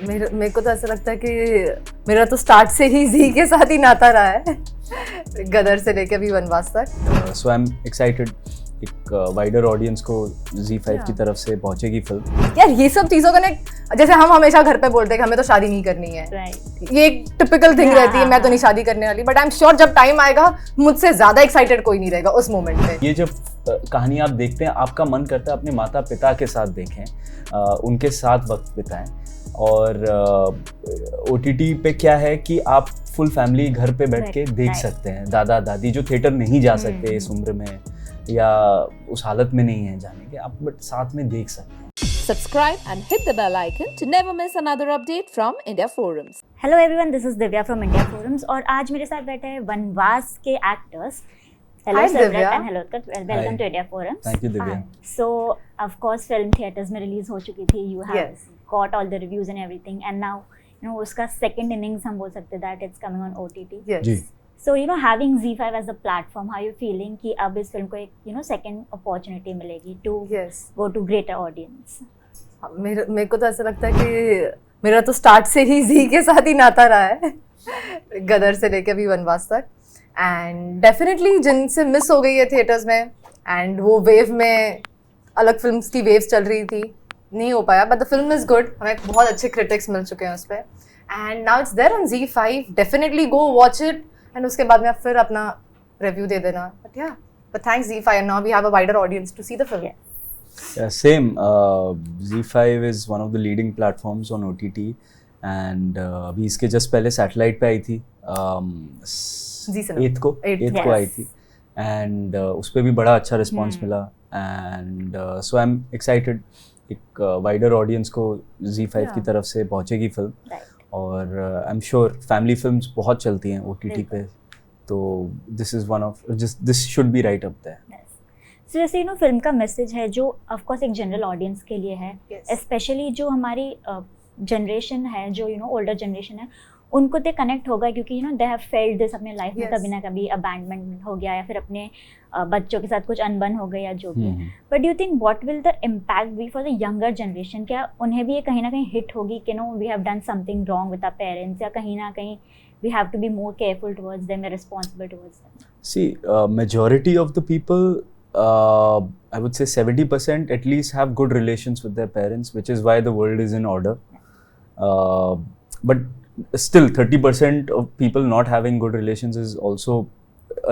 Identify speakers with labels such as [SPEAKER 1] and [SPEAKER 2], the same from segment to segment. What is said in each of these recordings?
[SPEAKER 1] मेरे को तो ऐसा लगता है कि मेरा तो स्टार्ट से ही जी के साथ ही नाता रहा है गदर से लेके अभी वनवास तक।
[SPEAKER 2] सो आई एम एक्साइटेड, एक वाइडर ऑडियंस को Z5 की तरफ से पहुंचेगी फिल्म।
[SPEAKER 1] यार ये सब चीज़ों का ना, जैसे हम हमेशा घर पे बोलते हैं कि हमें तो शादी नहीं करनी है, ये एक टिपिकल थिंग रहती है, मैं तो नहीं शादी करने वाली, बट आई एम श्योर जब टाइम आएगा मुझसे ज़्यादा एक्साइटेड कोई नहीं रहेगा उस मोमेंट पे।
[SPEAKER 2] ये जब कहानी आप देखते हैं, आपका मन करता है अपने माता पिता के साथ देखें, उनके साथ वक्त बिताएं। और OTT पे क्या है कि आप फुल फैमिली घर पे बैठ के देख सकते हैं, दादा दादी जो थिएटर नहीं जा सकते इस उम्र में या उस हालत में नहीं है जाने के, आप बट साथ में देख सकते हैं।
[SPEAKER 3] Subscribe and hit the bell icon to never miss another update from India Forums.
[SPEAKER 4] Hello everyone, this is Divya from India Forums और आज मेरे साथ बैठे हैं वनवास के actors. Hello
[SPEAKER 1] Hi,
[SPEAKER 4] Sivrat
[SPEAKER 1] Divya.
[SPEAKER 4] and hello Utkarsh. Welcome to India Forums.
[SPEAKER 2] Thank you, Divya.
[SPEAKER 4] So of course film theaters में release हो चुकी थी. You have got all the reviews and everything, and now you know उसका second innings हम बोल सकते that it's coming on OTT.
[SPEAKER 1] Yes.
[SPEAKER 2] Ji.
[SPEAKER 4] So you know having Z5 as a platform, how you feeling कि अब इस film को एक second opportunity मिलेगी to go to greater audience?
[SPEAKER 1] मेरे को तो ऐसा लगता है कि मेरा तो स्टार्ट से ही जी के साथ ही नाता रहा है गदर से लेके अभी वनवास तक। एंड डेफिनेटली जिनसे मिस हो गई है थिएटर्स में, एंड वो वेव में अलग फिल्म्स की वेव्स चल रही थी, नहीं हो पाया, but the film is good. हमें बहुत अच्छे क्रिटिक्स मिल चुके हैं उस पर, and now it's there on Z5। Definitely go watch it and उसके बाद में आप फिर अपना रिव्यू दे देना। But thanks Z5 and now we have a wider audience to see the film.
[SPEAKER 2] Yeah, same. Z5 is one of the leading platforms on OTT, and अभी इसके just पहले सैटेलाइट पे आई थी, 8th को आई थी, and उस पर भी बड़ा अच्छा रिस्पॉन्स मिला, and so I'm excited, एक वाइडर ऑडियंस को Z5 की तरफ से पहुंचेगी फिल्म, और I'm sure फैमिली फिल्म्स बहुत चलती हैं OTT पे, तो this should be right up there.
[SPEAKER 4] So जैसे यू नो फिल्म का मैसेज है जो ऑफ कोर्स एक जनरल ऑडियंस के लिए है, स्पेशली जो हमारी जनरेशन है, जो यू नो ओल्डर जनरेशन है, उनको ते कनेक्ट होगा क्योंकि you know they have failed this अपने लाइफ में कभी ना कभी, अबैंडनमेंट हो गया या फिर अपने बच्चों के साथ कुछ अनबन हो गई या जो भी। But do you think what will the impact be for the younger generation? क्या उन्हें भी ये कहीं ना कहीं हिट होगी कि no we have done something wrong with our parents, या कहीं ना कहीं we have to be more careful towards them, responsible towards them? See,
[SPEAKER 2] majority of the people, I would say 70% at least have good relations with their parents, which is why the world is in order. But still 30% of people not having good relations is also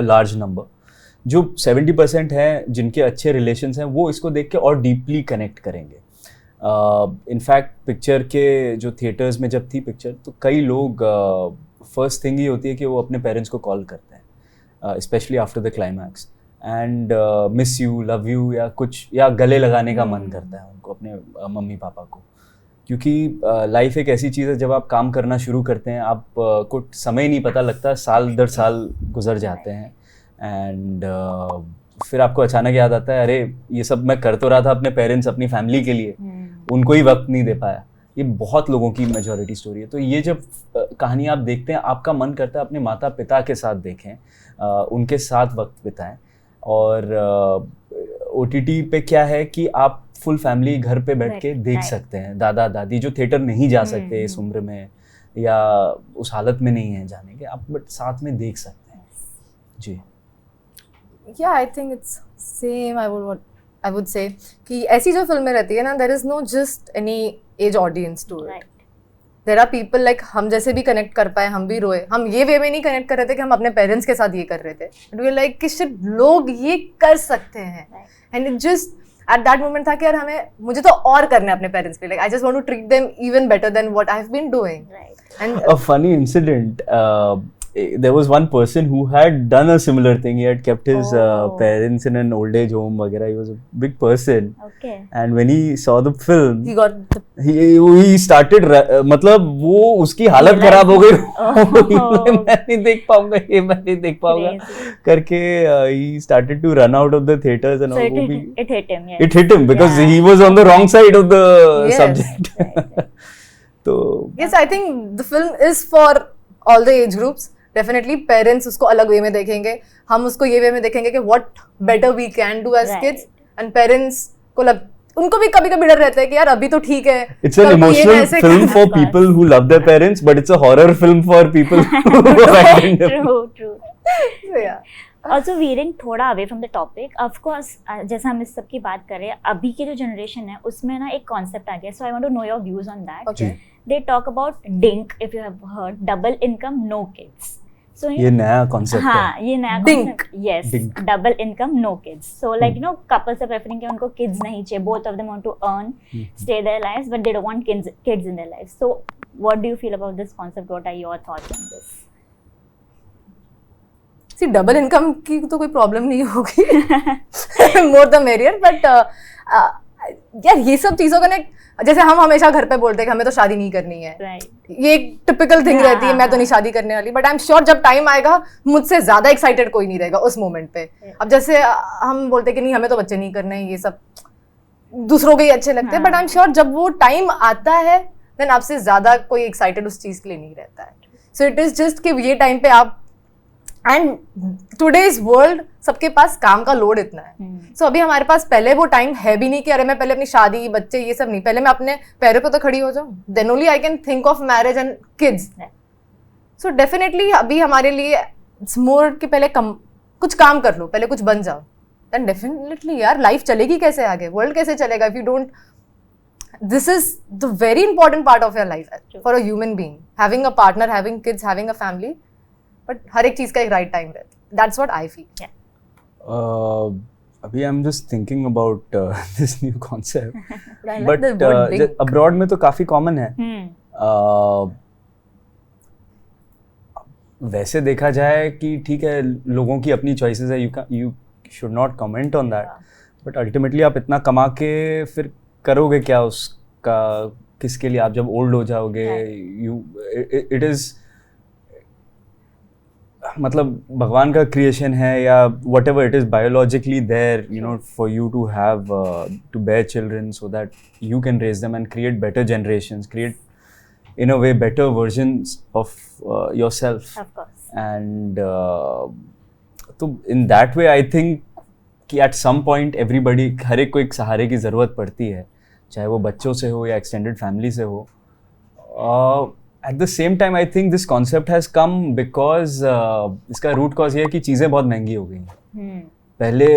[SPEAKER 2] a large number. जो 70% हैं जिनके अच्छे relations हैं, वो इसको देख के और deeply connect करेंगे। इनफैक्ट पिक्चर के जो थिएटर्स में जब थी पिक्चर, तो कई लोग फर्स्ट थिंग ही होती है कि वो अपने पेरेंट्स को कॉल करते हैं, specially after the climax, and miss you, love you, या कुछ, या गले लगाने का मन करता है उनको अपने मम्मी पापा को, क्योंकि लाइफ एक ऐसी चीज़ है, जब आप काम करना शुरू करते हैं, आप को समय नहीं पता लगता, साल दर साल गुजर जाते हैं, एंड फिर आपको अचानक याद आता है, अरे ये सब मैं कर तो रहा था अपने पेरेंट्स, अपनी फैमिली के लिए, उनको ही वक्त नहीं दे पाया। ये बहुत लोगों की मेजॉरिटी स्टोरी है। तो ये जब कहानी आप देखते हैं, आपका मन करता है अपने माता पिता के साथ देखें, उनके साथ वक्त बिताएं। और OTT पे क्या है कि आप फुल फैमिली घर पे बैठ के देख सकते हैं, दादा दादी जो थिएटर नहीं जा सकते इस उम्र में या उस हालत में नहीं है जाने के, आप बट साथ में देख सकते हैं। जी।
[SPEAKER 1] Yeah, I think it's same. I would say कि ऐसी जो फिल्में रहती है ना, there is no just any age audience to it. There are people like हम जैसे भी कनेक्ट कर पाए, हम भी रोए, हम ये वे में नहीं कनेक्ट कर रहे थे कि हम अपने पेरेंट्स के साथ ये कर रहे थे, बट वी लाइक कि शिट लोग ये कर सकते हैं, and it just at that moment था कि यार मुझे तो और करना है अपने पेरेंट्स के लिए, I just want to treat them even better than what I have been doing. And
[SPEAKER 2] a funny incident, there was one person who had done a similar thing. He had kept his parents in an old age home वगैरह. He was a big person. Okay. And when he saw the film, he started मतलब वो उसकी हालत खराब हो गई। मैं नहीं देख पाऊंगा, ये मैं नहीं देख पाऊंगा करके he started to run out of the theaters and all.
[SPEAKER 4] It hit him. Yes.
[SPEAKER 2] It hit him because he was on the wrong side of the subject. तो
[SPEAKER 1] yes, I think the film is for all the age groups. Definitely parents उसको अलग वे में देखेंगे, हम उसको ये वे में देखेंगे कि what better we can do as kids, and parents को उनको भी कभी कभी डर रहता है कि यार अभी तो ठीक है.
[SPEAKER 2] It's an
[SPEAKER 1] कभी ये ना
[SPEAKER 2] emotional
[SPEAKER 1] ऐसे
[SPEAKER 2] film for
[SPEAKER 4] Of course.
[SPEAKER 2] people who love their parents, but it's a horror film for people who are acting them.
[SPEAKER 4] True.
[SPEAKER 1] So, yeah.
[SPEAKER 4] Also veering थोड़ा away from the topic. Of course जैसे हम इस सब की बात कर रहे हैं, अभी की जो जनरेशन है उसमें ना एक कॉन्सेप्ट आ गया. So I want to know your views on that.
[SPEAKER 1] Okay.
[SPEAKER 4] They talk about DINK, if you have heard, double income no kids. So
[SPEAKER 2] ये नया कॉन्सेप्ट
[SPEAKER 4] हाँ,
[SPEAKER 2] है.
[SPEAKER 4] ये नया
[SPEAKER 1] Dink.
[SPEAKER 4] concept. Yes,
[SPEAKER 2] Dink.
[SPEAKER 4] Double income no kids. So like you know couples are preferring कि उनको kids नहीं चाहिए. Both of them want to earn, stay their lives, but they don't want kids in their lives. So what do you feel about this concept? What are your thoughts on this?
[SPEAKER 1] See, double income की तो कोई problem नहीं होगी. More the merrier. But यार ये सब चीज़ों का ना, जैसे हम हमेशा घर पे बोलते हैं कि हमें तो शादी नहीं करनी है.
[SPEAKER 4] Right.
[SPEAKER 1] ये एक टिपिकल थिंग
[SPEAKER 4] हाँ,
[SPEAKER 1] रहती है, मैं तो नहीं शादी करने वाली. बट आई एम श्योर जब टाइम आएगा मुझसे ज्यादा एक्साइटेड कोई नहीं रहेगा उस मोमेंट पे. अब जैसे हम बोलते हैं कि नहीं हमें तो बच्चे नहीं करने हैं, ये सब दूसरों के ही अच्छे लगते हैं. बट आई एम श्योर जब वो टाइम आता है देन आपसे ज्यादा कोई एक्साइटेड उस चीज के लिए नहीं रहता है. सो इट इज जस्ट कि ये टाइम पे आप, एंड टुडेज वर्ल्ड सबके पास काम का लोड इतना है. सो अभी हमारे पास पहले वो टाइम है भी नहीं कि अरे मैं पहले अपनी शादी बच्चे ये सब नहीं, पहले मैं अपने पैरों पे तो खड़ी हो जाऊं, then only I can think of marriage and kids. So definitely अभी हमारे लिए इट्स मोर कि पहले कुछ काम कर लो, पहले कुछ बन जाओ, देन डेफिनेटली यार लाइफ चलेगी कैसे आगे, वर्ल्ड कैसे चलेगा if you don't. This is the very important part of your life for a human being. Having a partner, having kids, having a family. But हर एक चीज का एक right time रहता है. That's what I feel.
[SPEAKER 2] अभी I'm just thinking about this new concept.
[SPEAKER 1] But I like
[SPEAKER 2] But
[SPEAKER 1] the word dink.
[SPEAKER 2] abroad में तो काफी common है. वैसे देखा जाए कि ठीक है, लोगों की अपनी choices है, you should not comment on that. But ultimately आप इतना कमा के फिर करोगे क्या उसका, किसके लिए? आप जब ओल्ड हो जाओगे, इट इज मतलब भगवान का क्रिएशन है या whatever it is, biologically there you know for you to have to bear children so that you can raise them and create better generations, create in a way better versions of yourself.
[SPEAKER 4] Of course.
[SPEAKER 2] And तो in that way I think कि at some point everybody, हर एक को एक सहारे की ज़रूरत पड़ती है, चाहे वो बच्चों से हो या extended family से हो. At the same time I think this concept has come because इसका root cause ये है कि चीज़ें बहुत महंगी हो गई हैं. पहले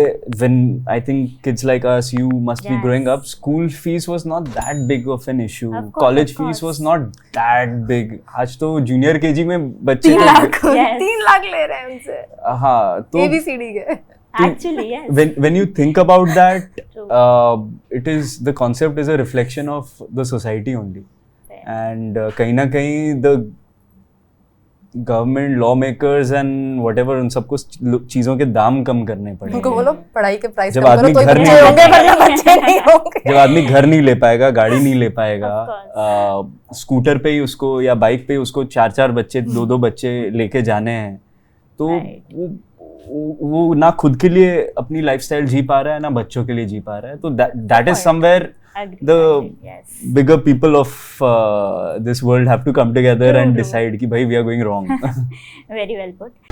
[SPEAKER 2] when I think kids like us, you must be
[SPEAKER 4] Yes.
[SPEAKER 2] growing up, school fees was not that big of an issue.
[SPEAKER 4] Of course,
[SPEAKER 2] College
[SPEAKER 4] of
[SPEAKER 2] fees
[SPEAKER 4] course.
[SPEAKER 2] was not that big. आज तो junior KG में बच्चे
[SPEAKER 1] 3 lakh
[SPEAKER 4] Yes.
[SPEAKER 1] 3 lakh ले रहे हैं उनसे
[SPEAKER 2] हाँ तो
[SPEAKER 1] ABCD के.
[SPEAKER 4] Actually, yes.
[SPEAKER 2] when you think about that,
[SPEAKER 4] True.
[SPEAKER 2] it is, the concept is a reflection of the society only.
[SPEAKER 4] Fair.
[SPEAKER 2] And कहीं ना कहीं the government law makers and whatever, उन सबको चीजों के दाम कम करने
[SPEAKER 1] उनको
[SPEAKER 2] पड़ेंगे.
[SPEAKER 1] बोलो पढ़ाई के प्राइस
[SPEAKER 2] जब
[SPEAKER 1] कम
[SPEAKER 2] आदमी
[SPEAKER 1] करो, तो
[SPEAKER 2] घर
[SPEAKER 1] बच्चे
[SPEAKER 2] नहीं
[SPEAKER 1] होंगे
[SPEAKER 2] लेता
[SPEAKER 1] वरना बच्चे नहीं होंगे.
[SPEAKER 2] जब आदमी घर नहीं ले पाएगा, गाड़ी नहीं ले पाएगा,
[SPEAKER 4] Of
[SPEAKER 2] स्कूटर पे ही उसको या बाइक पे ही उसको 4-4 बच्चे 2-2 बच्चे लेके जाने हैं, तो
[SPEAKER 4] Right.
[SPEAKER 2] वो ना खुद के लिए अपनी लाइफस्टाइल जी पा रहा है ना बच्चों के लिए जी पा रहा है. तो that is somewhere
[SPEAKER 4] Agree,
[SPEAKER 2] the
[SPEAKER 4] yes.
[SPEAKER 2] bigger people of this world have to come together
[SPEAKER 4] True,
[SPEAKER 2] and
[SPEAKER 4] true.
[SPEAKER 2] decide कि भाई we are going wrong.
[SPEAKER 4] Very well put.